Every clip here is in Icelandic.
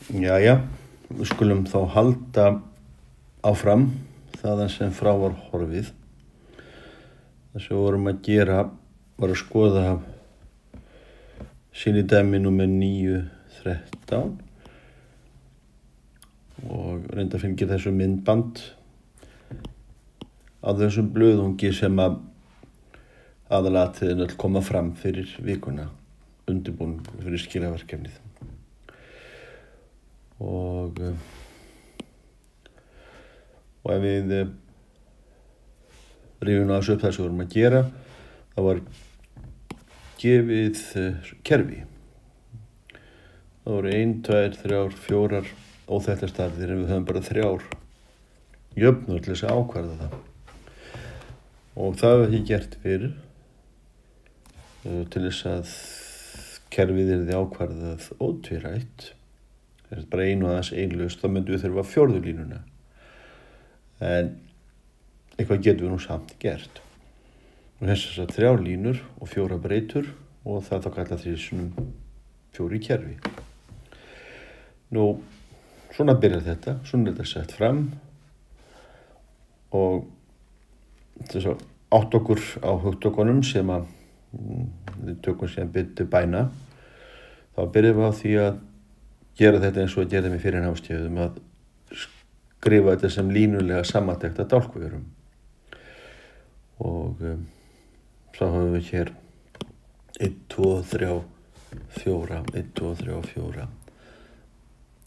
Jæja, við skulum þá halda áfram þaðan sem frá var horfið. Það sem við vorum að gera var að skoða sýnidæmi númer 9.13 og reynda að fylgja þessu myndband á þessum blöðungi sem að aðalatriðin öll koma fram fyrir vikuna, undirbúning fyrir skilaverkefnið. Og ef við rifjum þessu upp það sem við vorum að gera, það var gefið kerfi. Það voru 1, 2, 3, 4 óþekktar stærðir en við höfum bara 3 jöfnur til þess að ákvarða það. Og það var ekki gert fyrir til þess að kerfið yrði ákvarðað ótvírætt. Það er bara einu aðeins einlaust, þá myndum við þurfa 4. línuna. En eitthvað getum við nú samt gert. Og þess að 3 línur og 4 breytur og það þá kalla því svona 4 kerfi. Nú, svona byrjar þetta, svona er þetta sett fram og þess að átt okkur á hugtökunum sem að við tökum sem byrju bæna, þá byrjum við á því að gera þetta eins og að gera með fyrir námskeiðum, að skrifa þetta sem línulega samantekta dálkvörum. Og þá höfum við hér 1, 2, 3, 4, 1, 2, 3, 4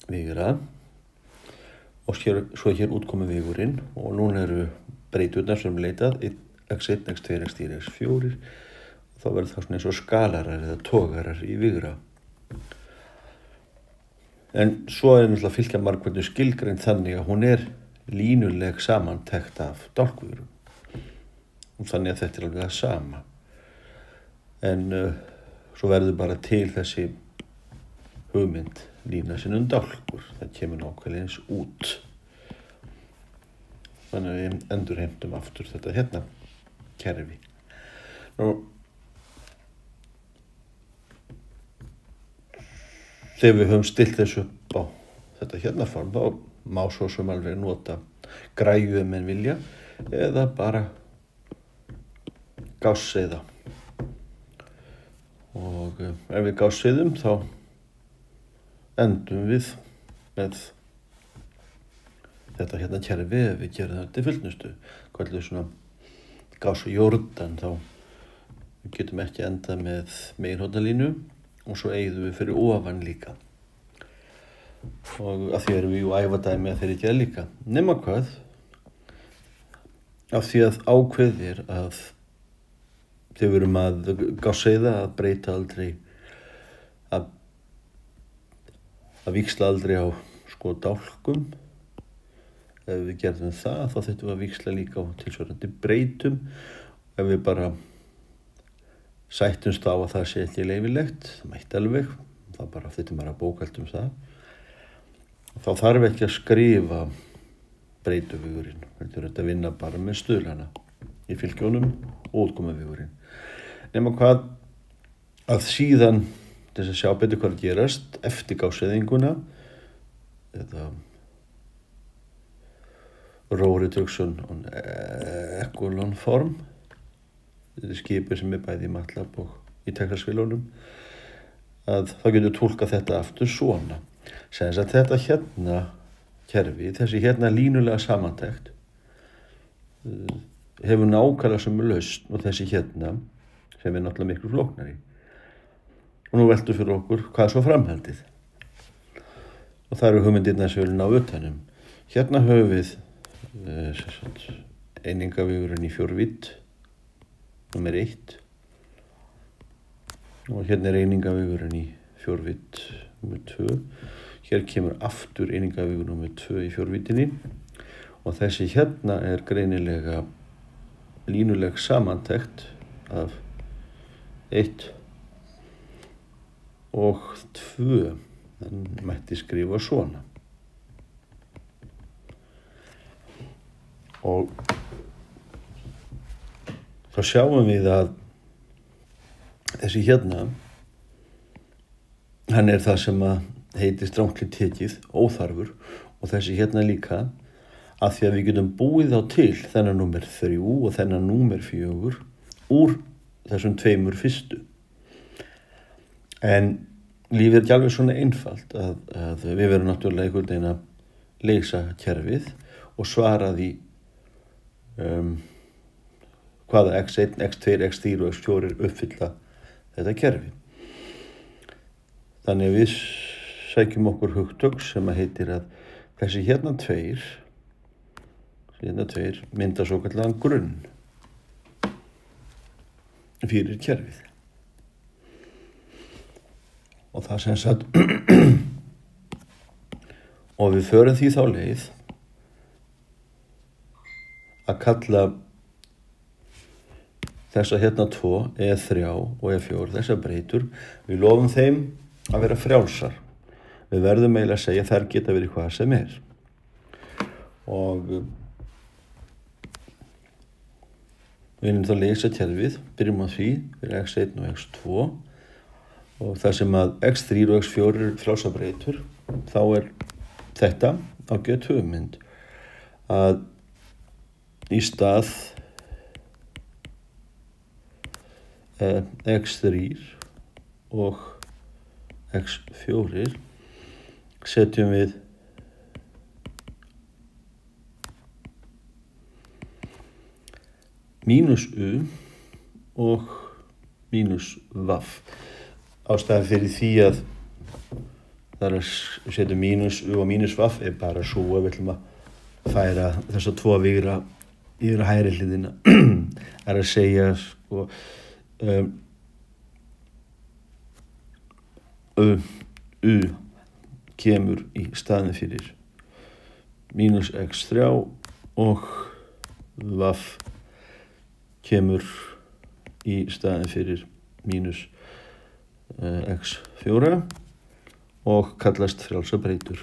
vígra og svo hér útkomi vígurinn og núna eru breyturnar sem leitað x1, x2, x3, x4 og þá verður það svona eins og skalarar eða togarar í vígra. En svo er náttúrulega fylgja margverðinu skilgreind þannig að hún er línuleg samantekt af dálkvörum. Og þannig að þetta er alveg það sama. En svo verður bara til þessi hugmynd lína sinum dálkur. Það kemur nákvæmlega eins út. Þannig að við endurheimtum aftur þetta hérna kerfi. Nú, þegar við höfum stillt þessu upp á þetta hérna form, þá má svo sem alveg nota græju ef menn vilja eða bara gásseiða. Og ef við gásseiðum þá endum við með þetta hérna kerfi ef við gerum þetta til fullnustu. Kallið svona Gauss og Jordan, þá við getum ekki endað með meginhóttalínu og svo eyðum við fyrir ofan líka. Og af því erum við æfadæmi að þeir ekki líka. Nema hvað? Af því að ákveðir að þegar við erum að gásseiða að breyta aldrei, að víxla aldrei á sko dálkum. Ef við gerðum það, þá þurftum við að víxla líka á tilsvarandi breytum. Ef við bara sættumst á að það sé ekki leyfilegt, það mætti alveg, það bara þurftum bara að bókhalda það. Þá þarf ekki að skrifa breytuvigurinn, heldur þetta að vinna bara með stuðlana í fylgjónum og útkomuvigurinn. Nema hvað að síðan til þess að sjá betur hvað gerast eftir gásseiðinguna eða Rowe reduction on echelon form, þetta er skipið sem er bæði í MATLAB og í Texas-vélunum, að þá getur túlkað þetta aftur svona. Sem að þetta hérna kerfi, þessi hérna línulega samantekt, hefur nákvæmlega sömu lausn og þessi hérna sem er náttúrulega miklu flóknari. Og nú veltum fyrir okkur hvað er svo framhaldið. Og það eru hugmyndirnar sem við viljum ná utanum. Hérna höfum við einingavigurinn í 4 vídd, númer 1. Og hérna er einingavigurinn í 4 vídd, númer 2. Hér kemur aftur einingavígur númer 2 í 4 víddinni. Og þessi hérna er greinilega línuleg samantekt af 1 og 2. Þannig mætti skrifa svona. Og þá sjáum við að þessi hérna, hann er það sem að heitir stranglega tekið óþarfur og þessi hérna líka af því að við getum búið þá til þennan númer 3 og þennan númer 4 úr þessum 2 fyrstu. En lífið ekki alveg svona einfalt að við verum náttúrulega einhvern veginn að leysa kerfið og svara því hvaða x1, x2, x3 og x4 uppfylla þetta kerfi. Þannig að við sækjum okkur hugtök sem að heitir að þessi hérna 2 mynda svo kallan grunn fyrir kerfið. Og það sem sagt og við förum því þá leið að kalla þessa hérna 2, E3 og E4, þessar breytur, við lofum þeim að vera frjálsar. Við verðum eiginlega að segja að þær geta verið hvað sem er. Og við erum þá að leysa kerfið, byrjum á því fyrir x1 og x2 og það sem að x3 og x4 eru frjálsar breytur, þá er þetta ágæt hugmynd að í stað x3 og x4 setjum við mínus u og mínus vaff. Ástæðan fyrir því að það er að setja mínus u og mínus vaff er bara svo að við ætlum að færa þessa 2 vigra yfir að hægri hliðina. Er að segja sko u kemur í staðinn fyrir mínus x3 og vaff kemur í staðinn fyrir mínus x4 og kallast frjálsar breytur,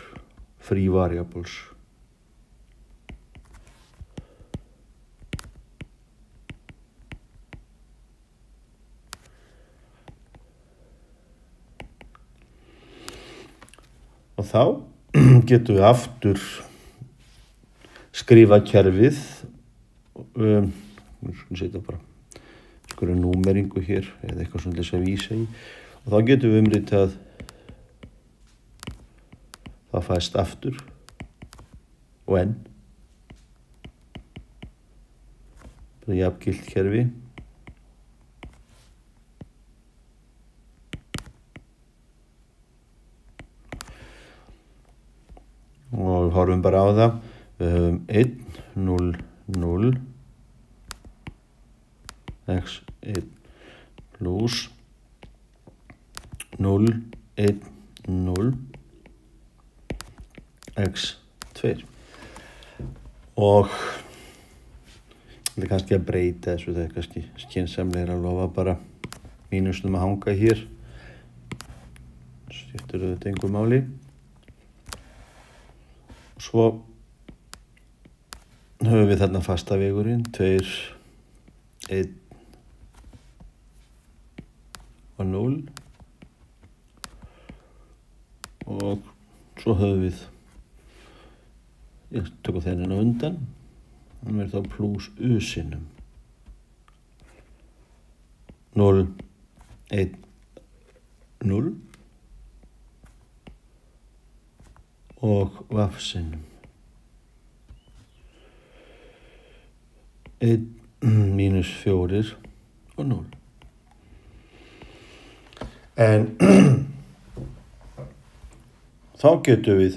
free variables. Og þá getum við aftur skrifa kerfið, setja bara einhverju númeringu hér eða eitthvað svona þess að vísa í og þá getum við umritað það fæst aftur og enn bara jafngilt kerfi og við horfum bara á það. Við höfum 1, 0, 0 x1 plus 0, 1, 0 x2 og þetta er kannski að breyta þessu, það er kannski skynsamlega að lofa bara mínusnum að hanga hér, skiptir þetta engu máli og svo höfum við þarna fasta vegurinn 2, 1 og 0 og svo höfum við ég tökum þennan á undan hann verður þá plus u sinnum 0, 1, 0 og vaff sinnum 1 mínus 4 og 0 en þá getum við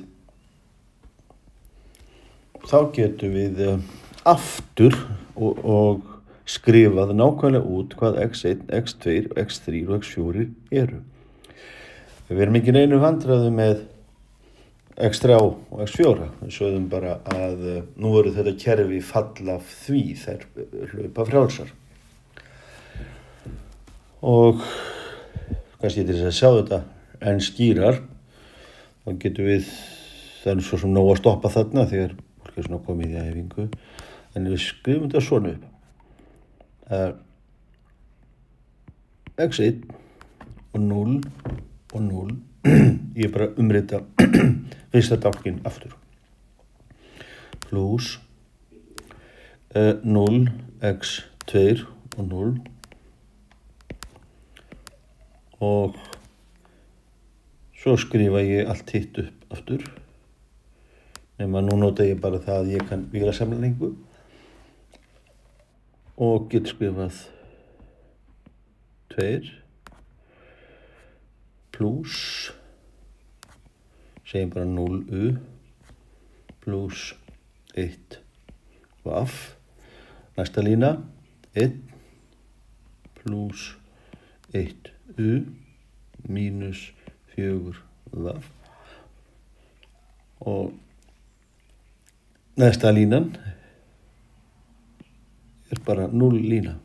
aftur og skrifað nákvæmlega út hvað x1, x2, x3 og x4 eru. Við erum ekki neinu vandræði með x3 og x4. Við sögðum bara að nú eru þetta kerfi fall af því þær hlaupa frjálsar. Og kannski til þess að sjá þetta enn skýrar, þá getum við, það er svo sem nóg að stoppa þarna þegar fólk er svona komið í æfingu, en við skrifum þetta svona upp. x1 og 0 og 0 ég er bara að umrita fyrsta dálkinn aftur. Plús 0 x 2 og 0 og svo skrifa ég allt hitt upp aftur, nema nú nota ég bara það að ég kann vélasammenningu og get skrifað 2 plús, segjum bara 0u plús 1 vaf. Næsta lína 1 plús 1u mínus 4 vaf. Og næsta línan er bara 0 lína.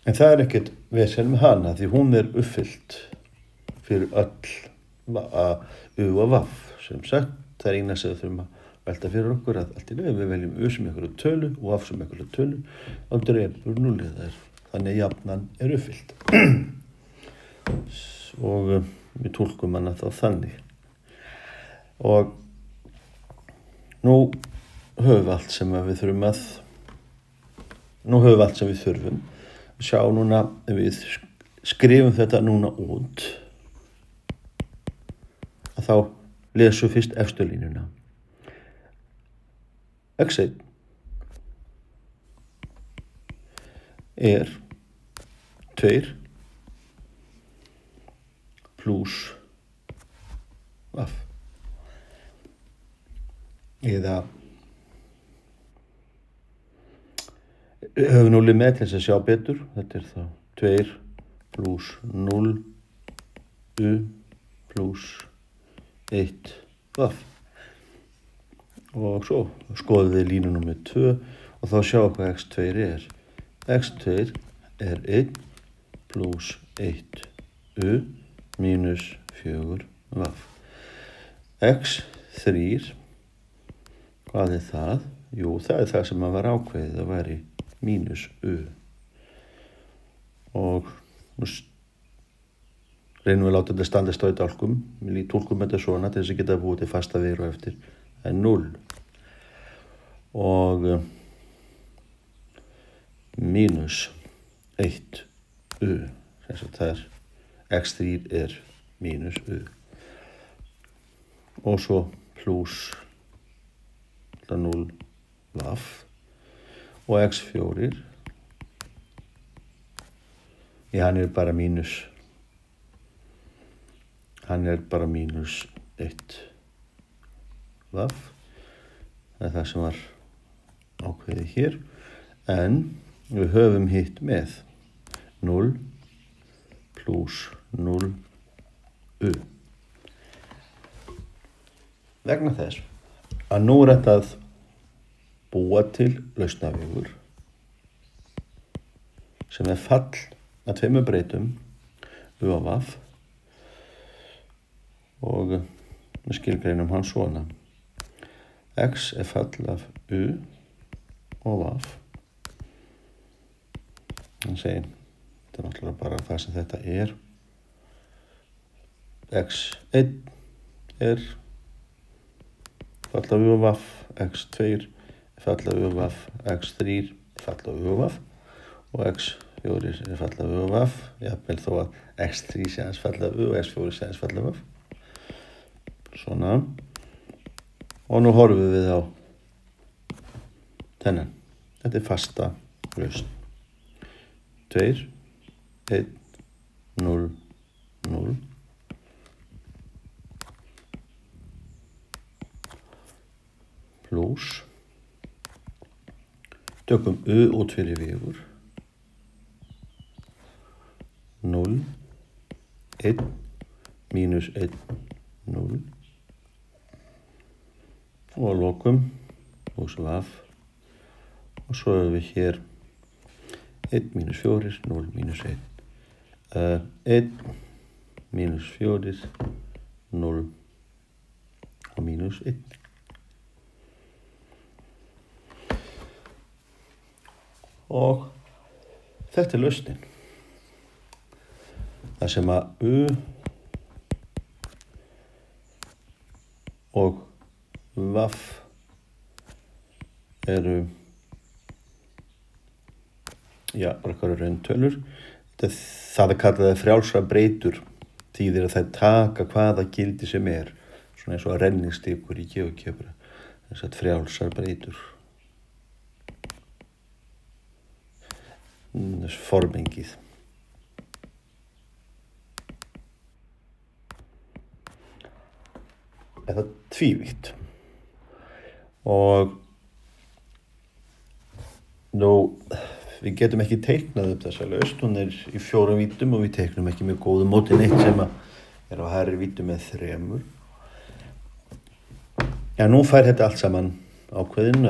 En það er ekkert vesen með hana því hún er uppfyllt fyrir öll u og vaf. Sem sagt, það er eina sem við þurfum að velta fyrir okkur að allt í lagi við veljum u sem einhverju tölu og vaf sem einhverju tölu og drepur 0 þar. Þannig jafnan er uppfyllt. Og við túlkum hana þá þannig. Og nú höfum við allt sem við þurfum. Sjá núna, við skrifum þetta núna út, að þá lesum fyrst efstu línuna. x1 er 2 plús vaf. Eða höfum 0 með til þess að sjá betur. Þetta er þá 2 plús 0 u plús 1 vaf. Og svo skoðum við línu númer 2 og þá sjáum hvað x2 er. x2 er 1 plús 1 u mínus 4 vaf. x3, hvað er það? Jú, það er það sem var ákveðið að væri mínus u. Og nú reynum við að láta þetta standa í dálkum. Við túlkum þetta svona til þess að geta búið til fasta veru eftir. Það er 0. Og mínus 1 u. Þess að það er x3 er mínus u. Og svo plús 0 vaf. Og x4, hann er bara mínus 1 vaf. Það er það sem var ákveðið hér. En við höfum hitt með 0 plús 0 u. Vegna þess að nú er þetta að búa til lausnavegur sem er fall að 2 breytum u og vaf og við skilgreinum hann svona. X er fall af u og vaf. Hann segir, þetta er náttúrulega bara það sem þetta er. X1 er fall af u og vaf, x2 er fall af u og vaf, x3 er fall af u og vaf og x4 er fall af u og vaf, jafnvel þó að x3 sé hans fall af u og x4 sé hans fall af vaf. Svona. Og nú horfum við á þennan. Þetta er fasta lausn. 2, 1, 0, 0. Plús. Tökum u út fyrir vegur. 0, 1, mínus 1, 0. Og að lokum, pluss vaf. Og svo erum við hér 1 mínus 4, 0 mínus 1. 1 mínus 4, 0 og mínus 1. og þetta lausnin. Það sem að U og Vaff eru bara hverju rauntölur. Það er kallað frjálsar breytur, þýðir að þær taka hvaða gildi sem er, svona eins og að renningstikur í GeoGebra, þess að frjálsar breytur. Formengið. Eða tvívítt. Og við getum ekki teiknað upp þessa lausn, hún er í 4 vítum og við teiknum ekki með góðu móti neitt sem er á hærri vítum með 3. Já, nú fær þetta allt saman ákveðin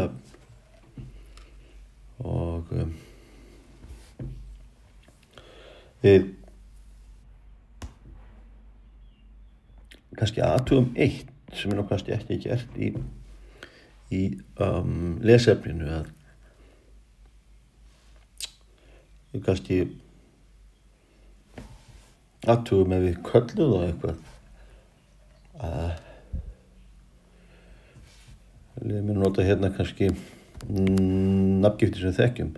og við kannski athugum eitt sem er nú kannski ekki gert í lesefninu, að við kannski athugum ef við köllum það eitthvað við mér nota hérna kannski nafngifti sem við þekkjum.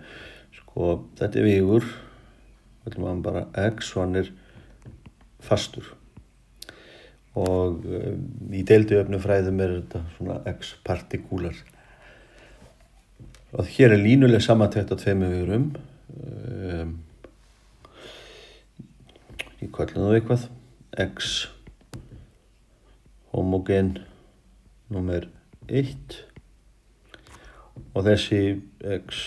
Sko, þetta er vígur, við ætlum að bara X og hann er fastur. Og í deilduefnafræðum er þetta svona X-partikúlar. Og hér er línuleg samantekt af 2 vigurum. Ég köllum það eitthvað. X homogen númer 1 og þessi X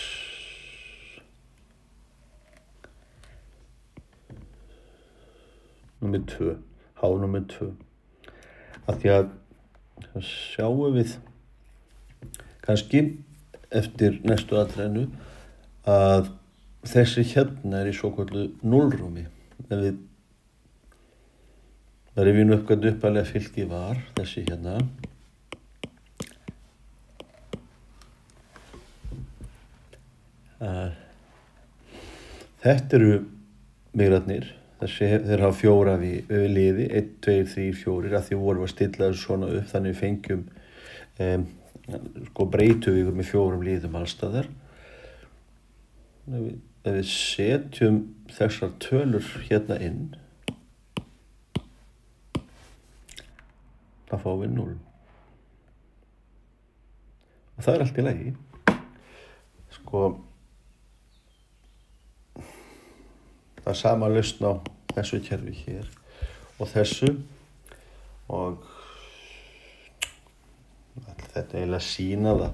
númer 2, H númer 2. Af því að sjáum við kannski eftir næstu atriðinu að þessi hérna er í svokölluðu núllrúmi. Ef við rifjum upp hvernig upphaflega fylgi var, þessi hérna, þetta eru migrarnir. Þeir hafa 4 liði, 1, 2, 3, 4, að því vorum að stilla þessu svona upp, þannig við fengjum breytuvíkur með 4 liðum allstaðar. Ef við setjum þessar tölur hérna inn, þá fáum við 0. Og það er allt í lagi. Sko, það er sama lausn á þessu kerfi hér og þessu, og þetta er eiginlega að sýna það,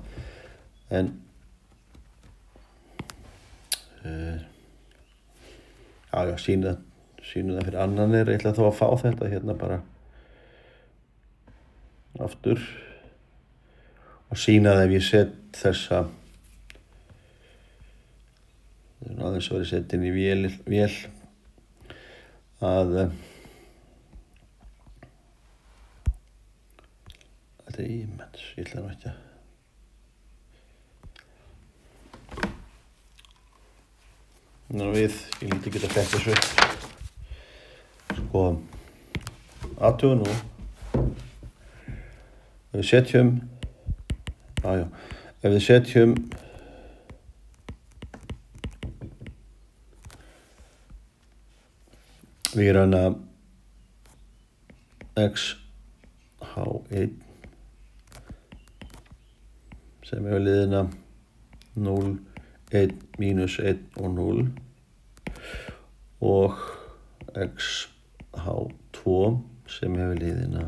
en sýna það fyrir annan er eitthvað þá að fá þetta hérna bara aftur og sýna það ef ég set þessa aðeins verið sett inn í vél að þetta er ímens, ég ætla nú ekki að ég líti ekki að fletta þessu upp. Sko, athugum nú, ef við setjum ef við setjum vígrana XH1 sem hefur liðina 0, 1, mínus 1 og 0 og XH2 sem hefur liðina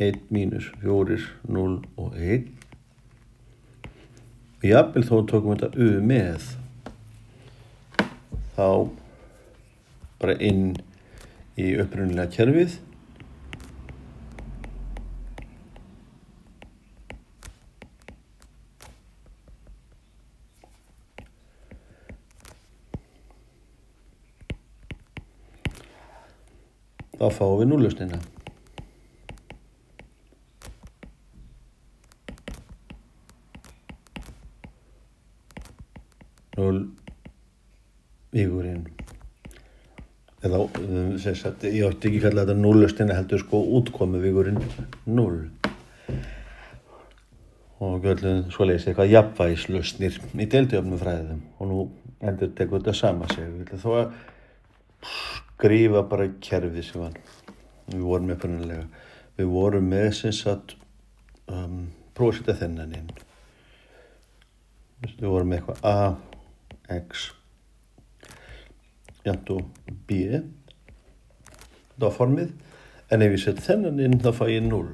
1, mínus 4, 0 og 1. Og jafnvel þó tókum við þetta U með, þá bara inn í upprunalega kerfið. Þá fáum við núllausnina. 0 vígurinn. Eða, ég átti ekki kalla þetta núllustina heldur sko útkomu vígurinn 0. Og göllum svoleiðis eitthvað jafnvægislausnir í deildujöfnufræðum og nú endur tekur þetta sama sig. Við ætlum þó að skrifa bara kerfið sem við vorum með upprunalega. Við vorum með sem sagt prófa að setja þennan inn. Við vorum með eitthvað A, X, jafnt og B. Það var formið. En ef ég set þennan inn þá fæ ég 0.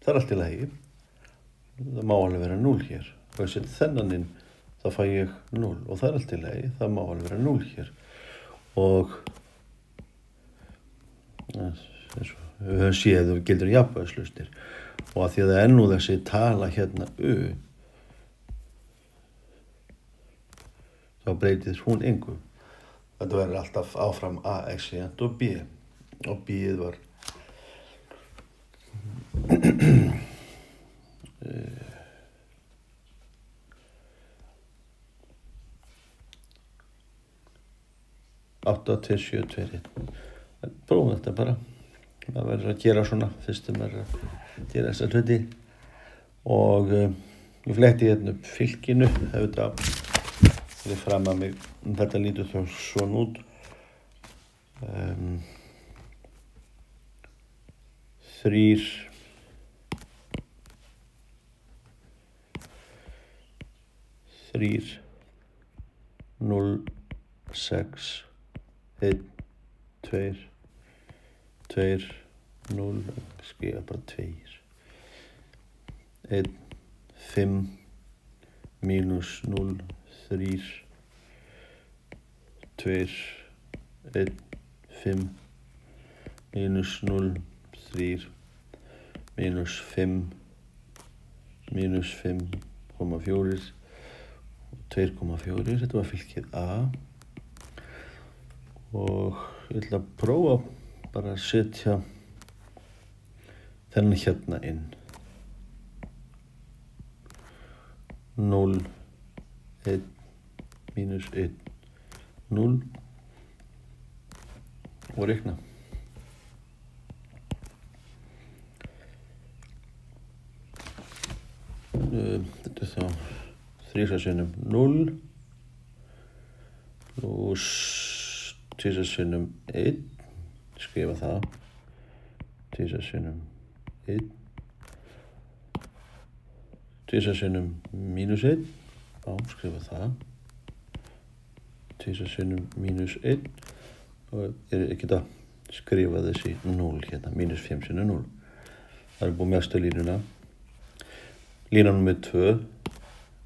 Það er allt í lagi. Það má alveg vera 0 hér. Og ef ég set þennan inn þá fæ ég 0. Og það er allt í lagi. Það má alveg vera 0 hér. Og við höfum séð að við gildur jafnvægislausnir. Og að því að það er nú þessi tala hérna U, þá breytist hún engu. Þetta verður alltaf áfram AX og B. Og B-ið var átta til 7, 2, 1. Prófum þetta bara. Það verður að gera svona fyrstum er að gera þessa hluti. Og ég fletti hérna upp fylkinu. Þetta er fram að mig. Þetta lítur þá svona út. 3 0 6 1 2 2 0 skrifa bara 2 1 5 minus 0 3 2 1 5 minus 0 3 minus 5 minus 5,4 2,4. Þetta var fylkið A. Og ég ætla að prófa bara að setja þennan hérna inn. 0 1 minus 1 0 og reikna. Þetta er þá 3 sinnum 0 pluss 2 sinnum 1, skrifa það, 2 sinnum 1, 2 sinnum mínus 1, skrifa það, 2 sinnum mínus 1, og ég geta skrifa þessi 0 hérna, mínus 5 sinnum 0. Það er búið mestu línuna. Lína nummer 2,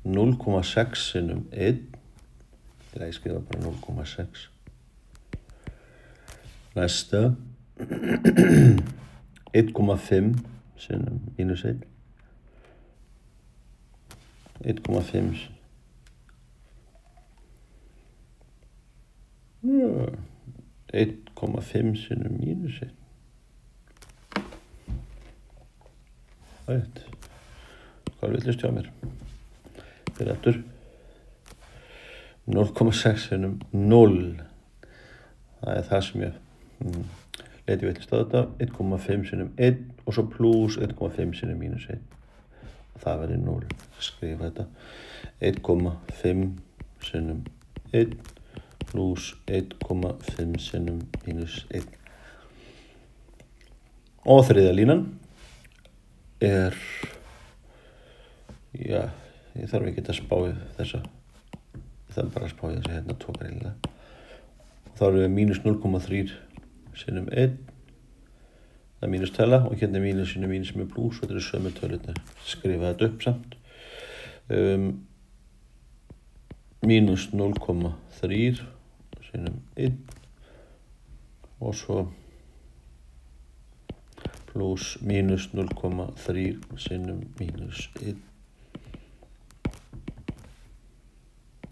0,6 sinnum 1, ég skrifa bara 0,6. Næsta, 1,5 sinnum mínus 1, 1,5 1,5 sinnum mínus 1. Það er þetta. Hvað villist hjá mér? Fyrir aftur. 0,6 sinnum 0. Það er það sem ég leiti villist á þetta. 1,5 sinnum 1 og svo pluss 1,5 sinnum mínus 1. Það verður 0. Skrifa þetta. 1,5 sinnum 1 pluss 1,5 sinnum mínus 1. Og þriðja línan er, já, ég þarf ekki að spá í þessa, ég þarf bara að spá í þessi hérna 2 greinilega. Þá erum við mínus 0,3 sinnum 1, það er mínus tala og hérna er mínus sinnum mínus með pluss og þetta er sömu tölurnar. Skrifa þetta upp samt. Mínus 0,3 sinnum 1 og svo pluss mínus 0,3 sinnum mínus 1.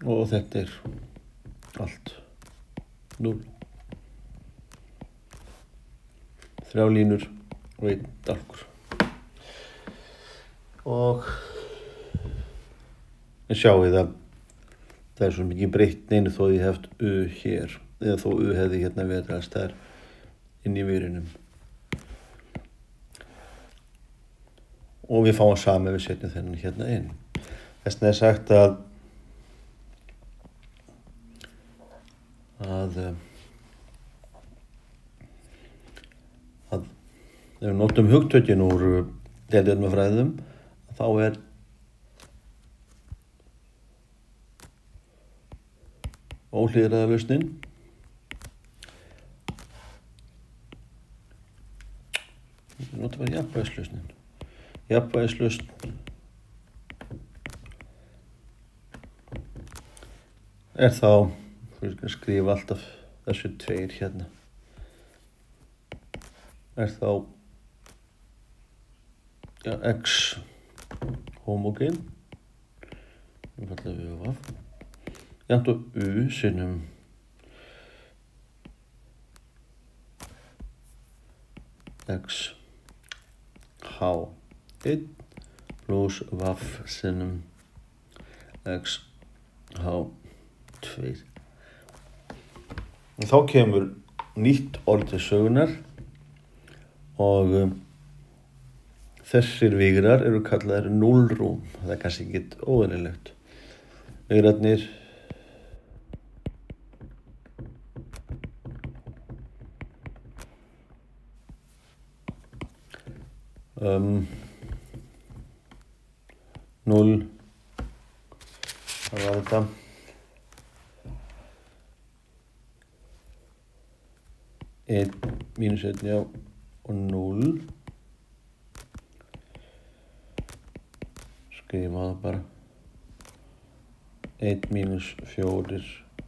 Og þetta er allt 0. 3 línur og 1 dálkur. Og sjáu það, það er svo mikið breytt neinu þó ég heft U hér, eða þó U hefði hérna verið að stær inn í virinum. Og við fáum saman við setjum þennan hérna inn. Þess vegna er sagt að ef við notum hugtökin úr deildarmafræðum, þá er óhlýðraða lausnin við notum bara jafnvægislausnin. Jafnvægislausn er þá, við skulum skrifa alltaf þessu tveir hérna, er þá x homogén, einfaldlega við og af, jafnt og U sinnum x h1 plus vaff sinnum x h2. Þá kemur nýtt orð til sögunar og þessir vigrar eru kallaðir núllrúm. Það er kannski ekki óeðlilegt. Vigrarnir núll, hvað var þetta? Einn, mínus einn, já, og núll. Skrifa það bara. 1 mínus 4,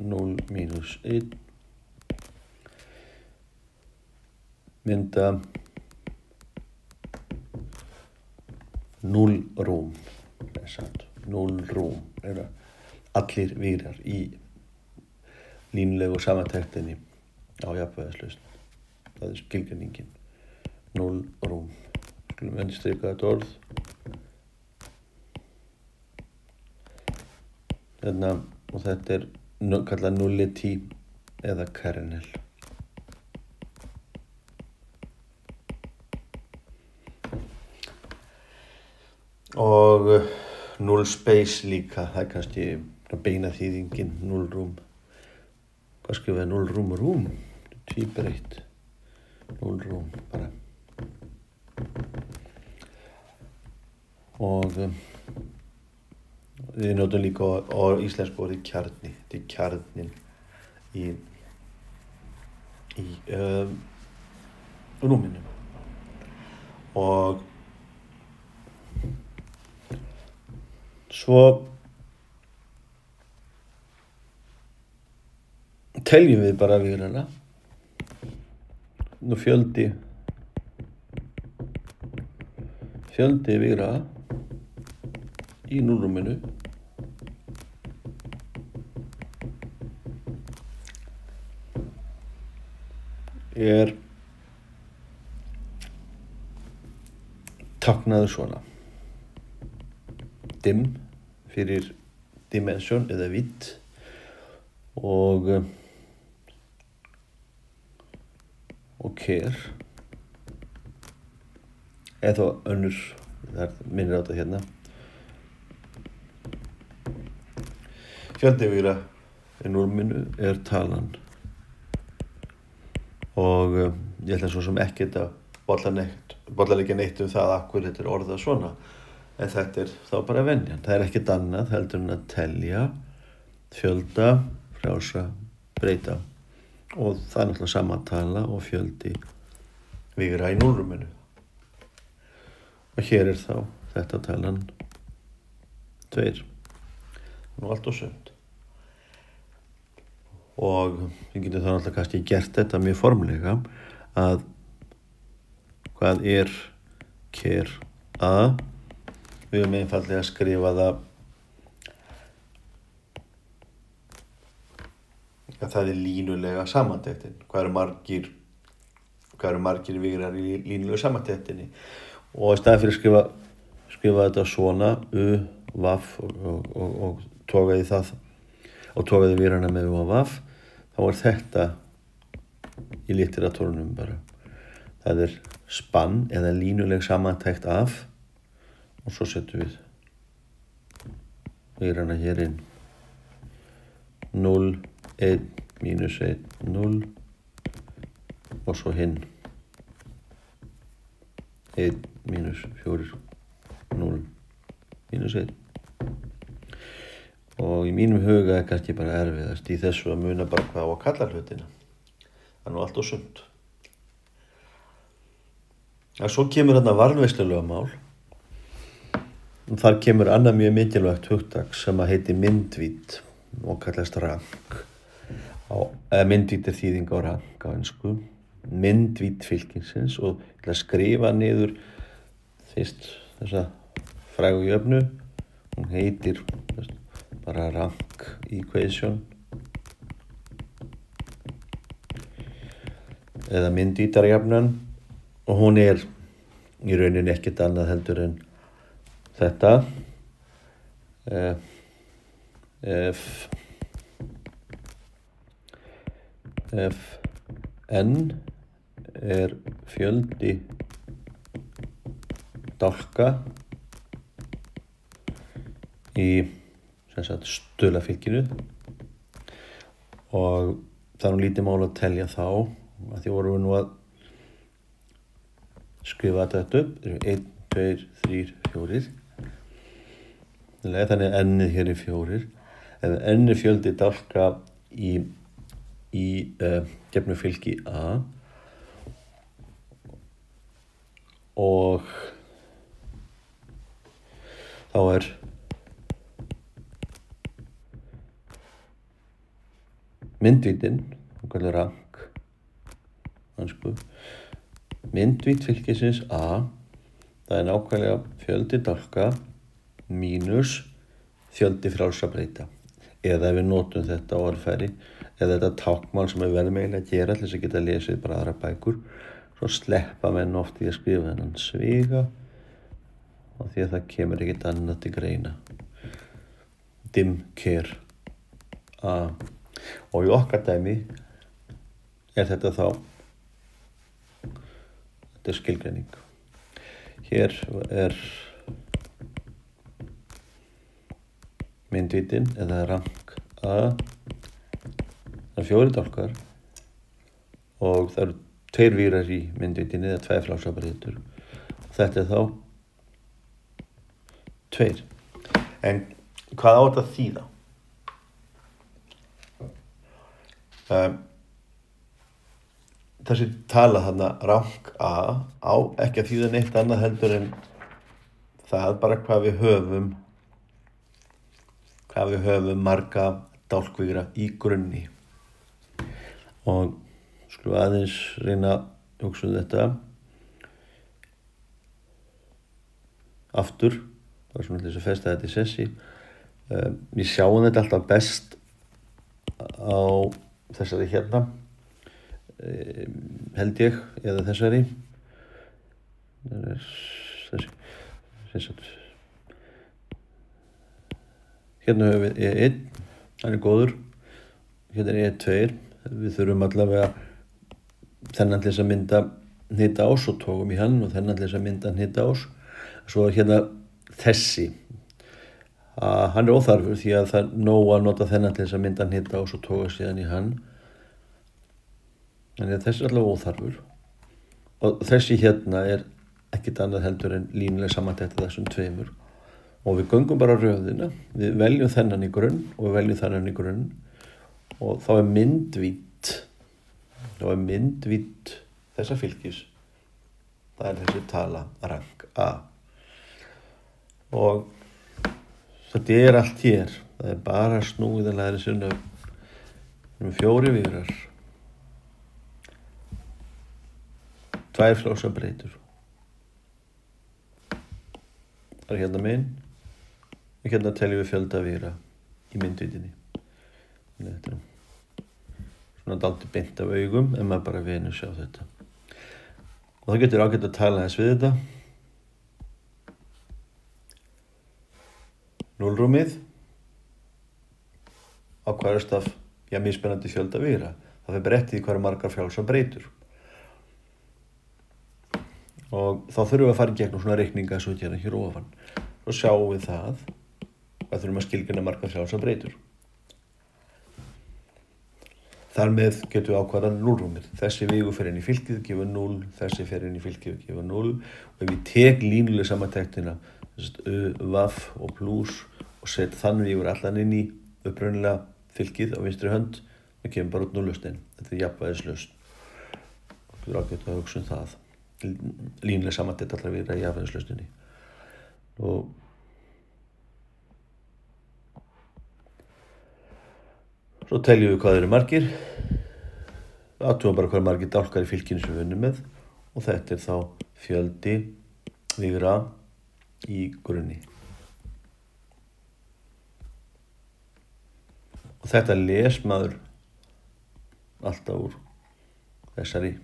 0 mínus 1. Mynda 0 rúm. Það er satt. 0 rúm eru allir vigrar í línulegu samantektinni á jafnvægislausn. Það er skilgreiningin. 0 rúm. Skulum endurstrika þetta orð. Og þetta er kallað nullity eða kernel. Og null space líka, það er kannski beina þýðingin, 0 rúm. Hvað skrifaði 0 rúm og rúm? Tvíbreytt. 0 rúm bara. Og við notum líka íslensku orðið kjarni. Þetta er kjarnin í rúminu. Og svo teljum við bara vigrana. Nú fjöldi vigra í núllrúminu er táknaður svona. Dim fyrir dimension eða vidd og ker eða önnur, það minnir á þetta hérna. Fjöldi vigra í núllrúminu er talan og ég ætla svo sem ekkert að bolla líka neitt það af hverju þetta er orðað svona, en þetta er þá bara venjan. Það er ekkert annað heldur en að telja, fjölda, frjálsa, breyta og það er náttúrulega sama tala og fjöldi vigra í núllrúminu. Og hér er þá þetta talan 2. Nú allt og sumt. Og við getum þá náttúrulega kannski gert þetta mjög formlega að hvað er ker a? Við höfum einfaldlega að skrifa það að það er línulega samantektin. Hvað eru margir vigrar í línulega samantektinni? Og í staðinn fyrir að skrifa þetta svona, u, vaff og toga í það og togaði vírana með VAF, þá þetta í literaturunum bara. Það spann eða línuleg samantekt af og svo setjum við vírana hér inn. 0, 1, -1, 0 og svo hinn 1, -4, 0, -1. Og í mínum huga kannski bara erfiðast í þessu að muna bara hvað á að kalla hlutina. Það allt og sumt. Svo kemur þarna varðveislulögmál. Og þar kemur annað mjög mikilvægt hugtak sem að heiti myndvít og kallast rank. Myndvít þýðing á rank á ensku. Myndvít fylkingsins og ég ætla að skrifa niður fyrst þessa frægu jöfnu. Hún heitir bara rank equation eða myndvítarjafnan og hún í rauninni ekkert annað heldur en þetta. Ef n fjöldi dálka í stuðlafylkinu og það lítið mál að telja þá að því vorum við nú að skrifa þetta upp 1, 2, 3, 4 þannig n-ið hér 4 ef n fjöldi dálka í gefnu fylki A og þá myndvítin, rank, myndvít fylkisins A, það nákvæmlega fjöldi dálka mínus fjöldi frjálsra breyta. Eða ef við notum þetta orðfæri, eða þetta tákmál sem við verðum eiginlega að gera til þess að geta lesið bara aðra bækur, svo sleppa menn oft í að skrifa þennan sviga og því að það kemur ekkert annað til greina. Dim-ker A. Og í okkar dæmi þetta þá, þetta skilgreining. Hér myndvítin eða rank A, það 4 dálkar og það 2 vírar í myndvítinni eða 2 frjálsabreitur og þetta þá 2. En hvað á þetta að þýða? Þessi tala þarna rank A á ekki að þýða neitt annað heldur en það bara hvað við höfum marga dálkvíra í grunni. Og skulum aðeins reyna að hugsa þetta aftur, bara svona til þess að festa þetta í sessi. Við sjáum þetta alltaf best á þessari hérna, held ég, eða þessari. Þessi. Hérna höfum við E1, hann góður. Hérna E2, við þurfum allavega þennan til þess að mynda hnitaás og tókum í hann og þennan til þess að mynda hnitaás. Svo hérna þessi. Hann óþarfur því að það nóg að nota þennan til þess að mynda hnitaás og tóka síðan í hann. Þannig að þessi allavega óþarfur. Og þessi hérna ekkert annað heldur en línuleg samantekt af þessum 2. Og við göngum bara röðina, við veljum þennan í grunn og við veljum þennan í grunn og þá myndvít þessa fylkis, það þessi tala rank A. Og þetta allt hér, það bara snúið að læra sér nöfn. 4 vírar, 2 frjálsabreitur. Það hérna megin. Og hérna teljum við fjölda víra í myndvítinni. Þetta svona dálítið beint af augum en maður bara venur sjá þetta. Og það getur ágætt að tala þess við þetta. 0 rúmið. ákvarðast af mismunandi fjölda víra. Það fer bara eftir því hvað eru margar frjálsar breytur. Og þá þurfum við að fara í gegnum svona reikninga svo gera hér ofan. Svo sjáum við það að þurfum að skilgreina margar frjálsar breytur. Þar með getum við ákvarðað núllrúmið. Þessi vígur fer inn í fylkið, gefur 0, þessi fer inn í fylkið, gefur 0. Og ef ég tek línuleg samantektina, vaff og plús og set þann vígur allan inn í upprunalega fylkið á vinstri hönd, það kemur bara út núllustinn. Þetta er jafnvægislaust. Þú er ágætt að hugsa það. Línuleg samantekt allra víra í jafnvægislaustinni. Og svo teljum við hvað eru margir, athugum bara hvað margir dálkar í fylkinu sem við vinnum með og þetta er þá fjöldi víra í grunni. Og þetta les maður alltaf úr þessari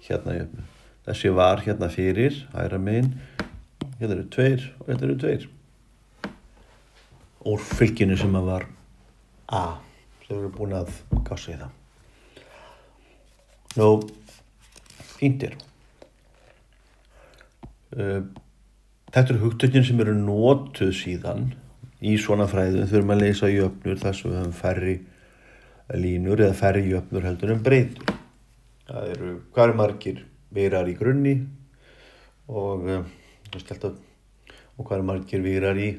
hérna jöfnu. Þessi var hérna fyrir, hægra megin, hérna eru 2 og hérna eru 2. Úr fylkinu sem að var A, sem við erum búin að gása í það. Nú, fínt er. Þetta eru hugtökin sem eru notuð síðan í svona fræðum. Við þurfum að leysa jöfnur þar sem við höfum færri línur eða færri jöfnur heldur en breytur. Það eru hvað eru margir vírar í grunni og hvað eru margir vírar í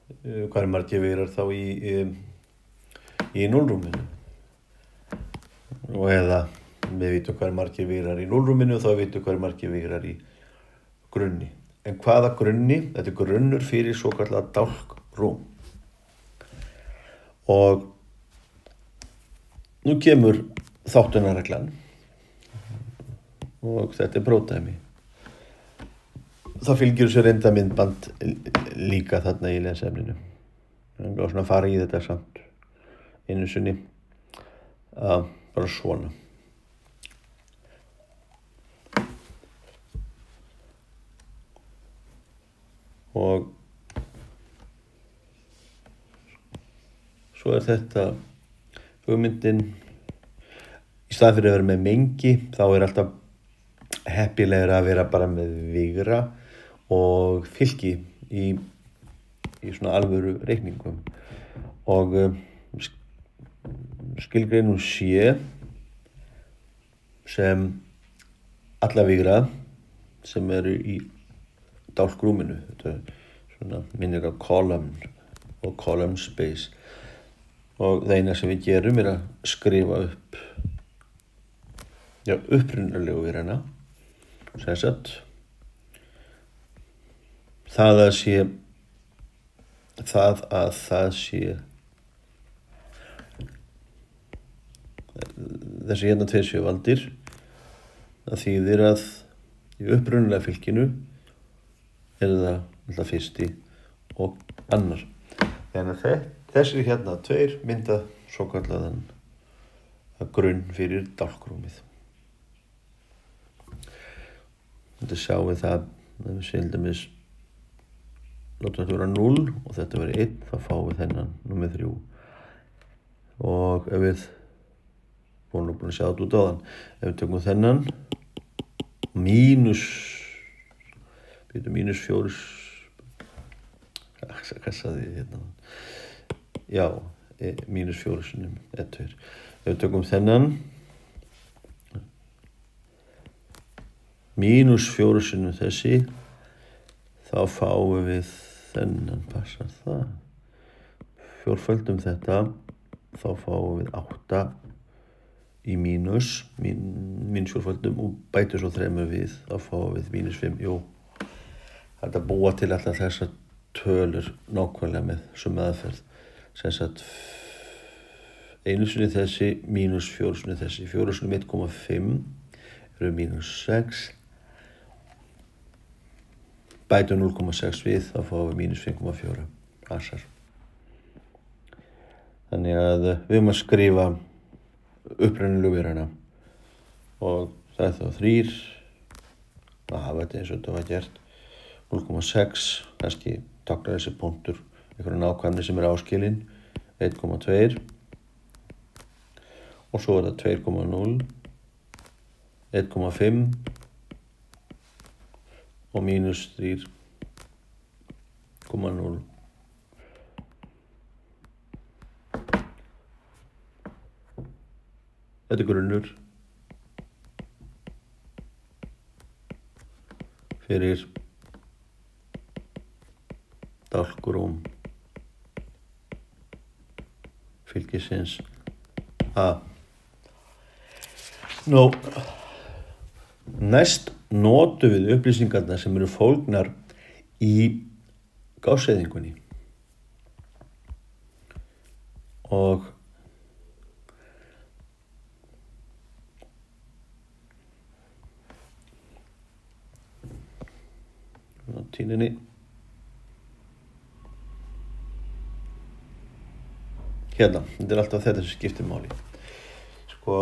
hvað eru margir vírar þá í núllrúminu. Og eða við vitum hvað eru margir vírar í núllrúminu og þá vitum hvað eru margir vírar í grunni. En hvaða grunni? Þetta er grunnur fyrir svokallað dálkrúm. Og nú kemur þáttunarreglan og þetta er pródæmi. Það fylgir þessu reynda myndband líka þarna í lesefninu. Það er svona að fara í þetta samt einu sinni bara svona. Og svo er þetta hugmyndin í stað fyrir að vera með mengi þá er alltaf heppilegra að vera bara með vígra og fylki í svona alvöru reikningum og skilgreinum sé sem alla vígra sem eru í dálkrúminu. Þetta er svona minnir á column og column space og það eina sem við gerum er að skrifa upp upprunalegu vírana sem sagt það að það sé þessi hérna 2 séu valdir það þýðir að í upprunalega fylkinu er það alltaf fyrsti og annar. Þannig að þessi hérna 2 mynda svokallaðan grunn fyrir dálkrúmið. Þetta sjáum við það að við segjum látum þetta vera 0 og þetta vera 1 þá fáum við þennan númer 3 og ef við búin að sjá þetta út á þann ef við tökum þennan mínus 4 hvað saði ég hérna já, mínus 4 sinnum 1, 2 ef við tökum þennan mínus 4 sinnum þessi þá fáum við þennan, passar það, fjórföldum þetta, þá fáum við 8 í mínus fjórföldum og bætum svo 3 við, þá fáum við mínus 5, jú, þetta búa til alltaf þessar tölur nákvæmlega með sömu aðferð, sem sagt, einu sinni þessi, mínus 4 sinni þessi, 4 sinni 1,5 eru mínus 6, bætum 0,6 við, þá fáum við mínus 5,4 passar. Þannig að við erum að skrifa upprunalegu vírana og það er þá 3 að hafa þetta eins og þetta var gert 0,6, kannski táknar þessi punktur einhverja nákvæmni sem áskilin 1,2 og svo það 2,0 1,5 og mínus 3,0 þetta grunnur fyrir dálkrúm fylgisins A. Nú, næst notum við upplýsingarnar sem fólgnar í Gauss-eyðingunni og tíninni hérna, þetta alltaf þetta sem skiptir máli. Sko,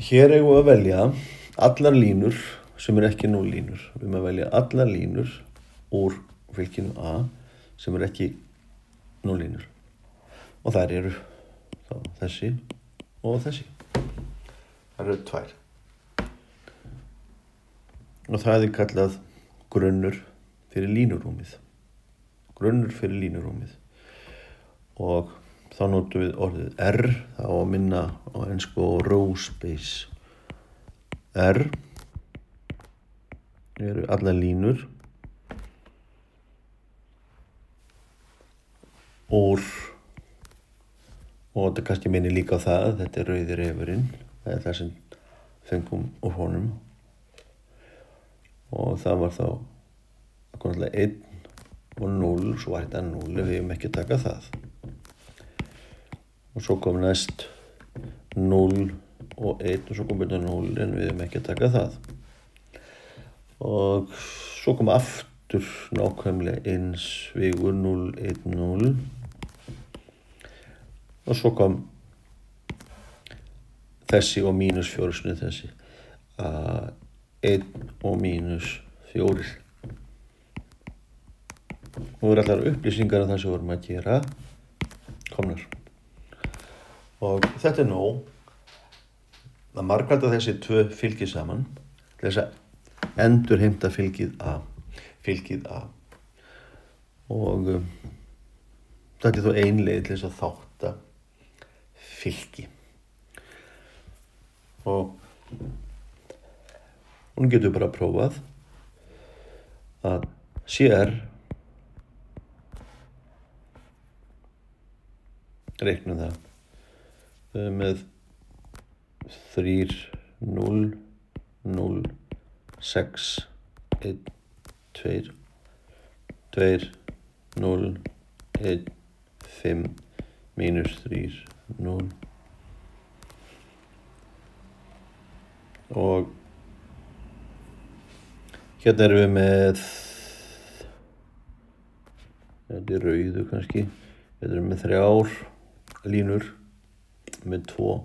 hér eigum við að velja allar línur sem ekki núllínur. Við erum að velja allar línur úr fylkinu A sem ekki núllínur. Og þær eru þá þessi og þessi. Það eru tvær. Og það kallað grunnur fyrir línurúmið. Grunnur fyrir línurúmið. Og þá notum við orðið R, þá að minna á ensku row space. R eru allar línur úr, og þetta kannski minni líka á það, þetta rauði refurinn, það það sem fengum úr honum. Og það var þá náttúrulega 1 og 0, svo var þetta 0, við hefum ekki taka það. Og svo kom næst 0 og 1 og svo kom þetta 0 en við hefum ekki taka það. Og svo kom aftur nákvæmlega eins vigur 0, 1, 0. Og svo kom þessi og mínus 4 snið þessi. 1 og mínus 4. Nú allar upplýsingar af það sem við vorum að gera komnar. Og þetta nóg að margfalda þessi tvö fylgi saman til þess að endurheimta fylgið A. Og þetta þó ein leið til þess að þátta fylgi. Og hún getur bara prófað að CR reiknum það með 3, 0, 0, 6, 1, 2, 2, 0, 1, 5, mínus 3, 0. Og hérna erum við með, þetta rauðu kannski, þetta erum með 3 línur með 2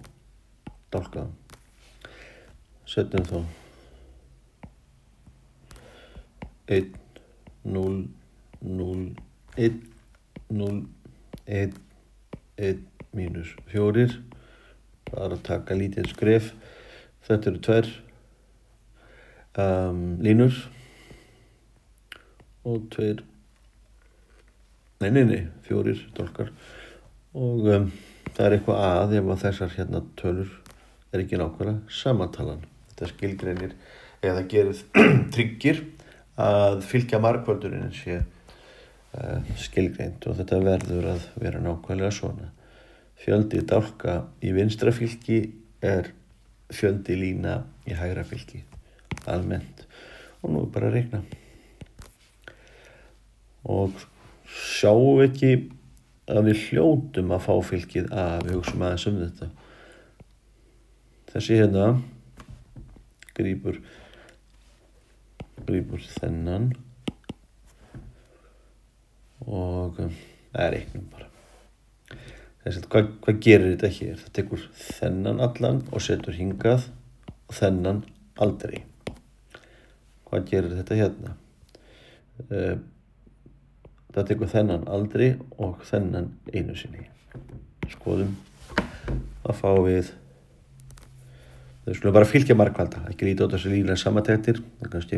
dálka. Setjum þá 1, 0, 0, 1, 0, 1, 1, mínus 4. Bara að taka lítið skref. Þetta eru 2 línur og 2, nei, 4 dálkar. Og það eitthvað að ef þessar hérna tölur ekki nákvæmlega samantalan. Þetta skilgreinir eða gerir tryggir að fylgja margföldurinn sé skilgreind og þetta verður að vera nákvæmlega svona. Fjöldi dálka í vinstra fylki fjöldi lína í hægra fylki almennt. Og nú bara að reikna. Og sjáum ekki að við hljótum að fá fylkið A, við hugsum aðeins þetta. Þessi hérna grípur þennan og reiknum bara. Hvað gerir þetta hér? Það tekur þennan allan og setur hingað og þennan aldrei. Hvað gerir þetta hérna? það tekur þennan aldrei og þennan einu sinni. Skoðum að fá við, þau skulum bara fylgja margfalda, ekki líta á þessi línulega samantektir, það kannski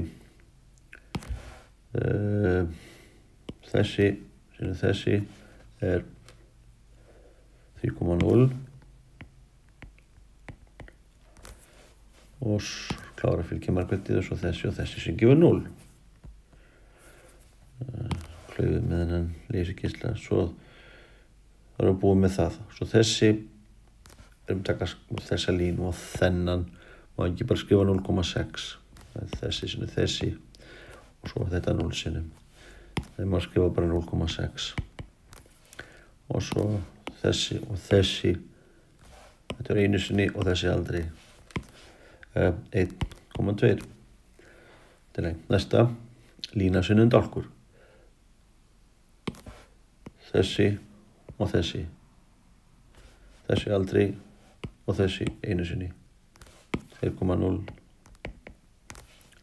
þessi er 3,0 og klára að fylgja margfaldið og svo þessi sem gefur 0. Klaufið með þennan leysinggeisla, svo það erum við búið með það. Svo þessi, erum taka þessa línu og þennan, má ekki bara skrifa 0,6. Þessi sem er þessi og svo þetta 0 sinnum. Þegar maður skrifa bara 0,6. Og svo þessi og þessi, þetta er einu sinni og þessi aldrei. 1,2. Næsta, lína sinnum dálkur. Þessi og þessi aldrei og þessi einu sinni. 2,0.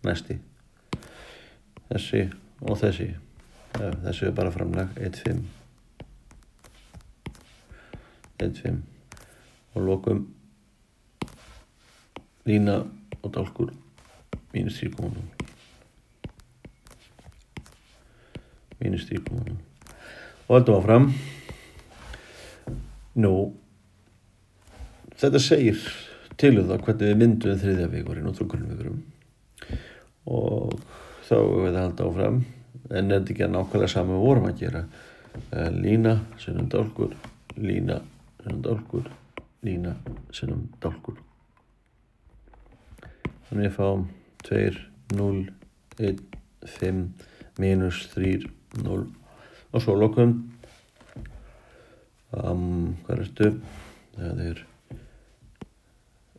Næsti. Þessi og þessi. Þessi er bara framlag 1,5. 1,5. Og lokum lína og dálkur mínus 3,0. Mínus 3,0. Og höldum áfram. Nú, þetta segir til það hvernig við myndum þriðja vigurinn og grunnvigurum. Og þá við að halda áfram. En þetta ekki að nákvæmlega saman við vorum að gera. Lína, sinnum dálkur, lína, sinnum dálkur, lína, sinnum dálkur. Þannig við fáum 2, 0, 1, 5, mínus 3, 0. Og svo lokum, hvað ertu? Það er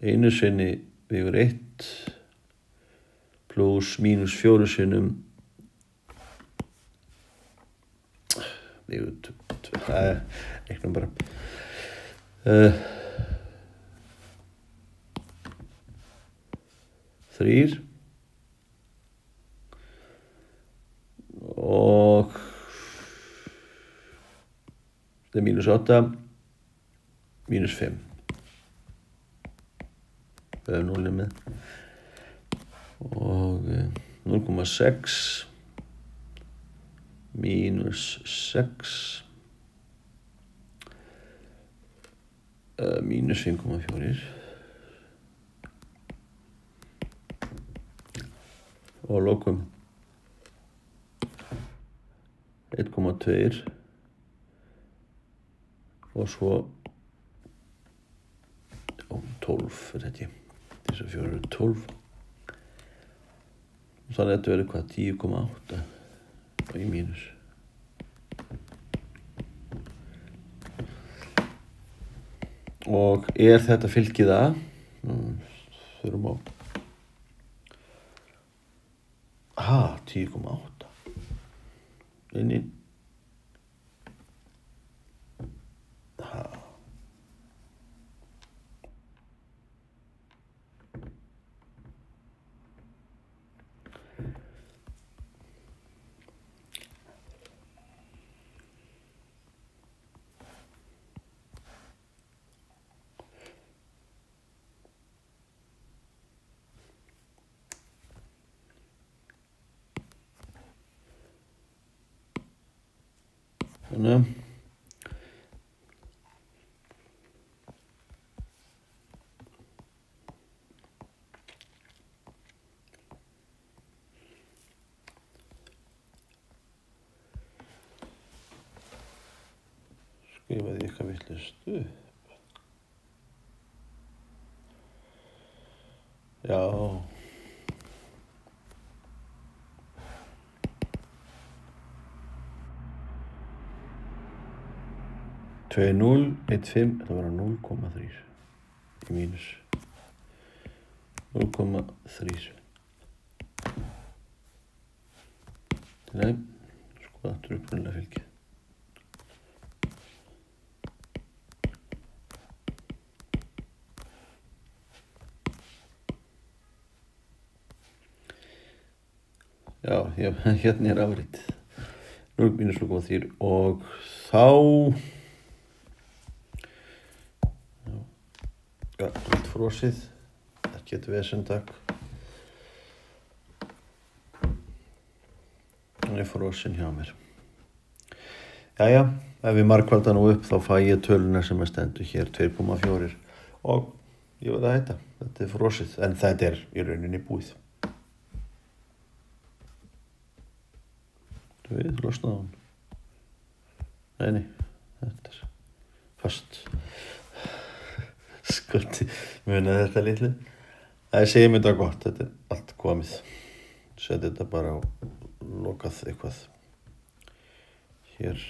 einu sinni vigur 1 pluss mínus 4 sinnum vigur 2, reiknum bara. 3 og það er mínus 8, mínus 5. Það er 0 með. Og 0,6 mínus 6 mínus 5,4. Og lokum 1,2 og svo 12 er þetta. Þessar 4 eru 12. Og þannig að þetta verður hvað? 10,8 og í mínus. Og er þetta fylgið að? Þurfum á 10,8 inn í þannig skrifaði ég eitthvað vitlaust upp. Já. 2, 0, 1, 5, það var 0,3 í mínus 0,3. Nei, sko aftur upprunalega fylgið. Já, hérna er áritið. -0,3 og þá allt frosið, ekkert vesendak. Hann frosinn hjá mér. Jæja, ef við margfalda nú upp þá fæ ég töluna sem stendur hér 2,4 og ég veit að hætta, þetta frosið, en þetta í rauninni búið. Þú veit, losnaði hún. Nei, þetta fast. Skolti, munið þetta litlu. Það segir mér þetta gott, þetta allt komið. Sett þetta bara á lokað eitthvað. Hér.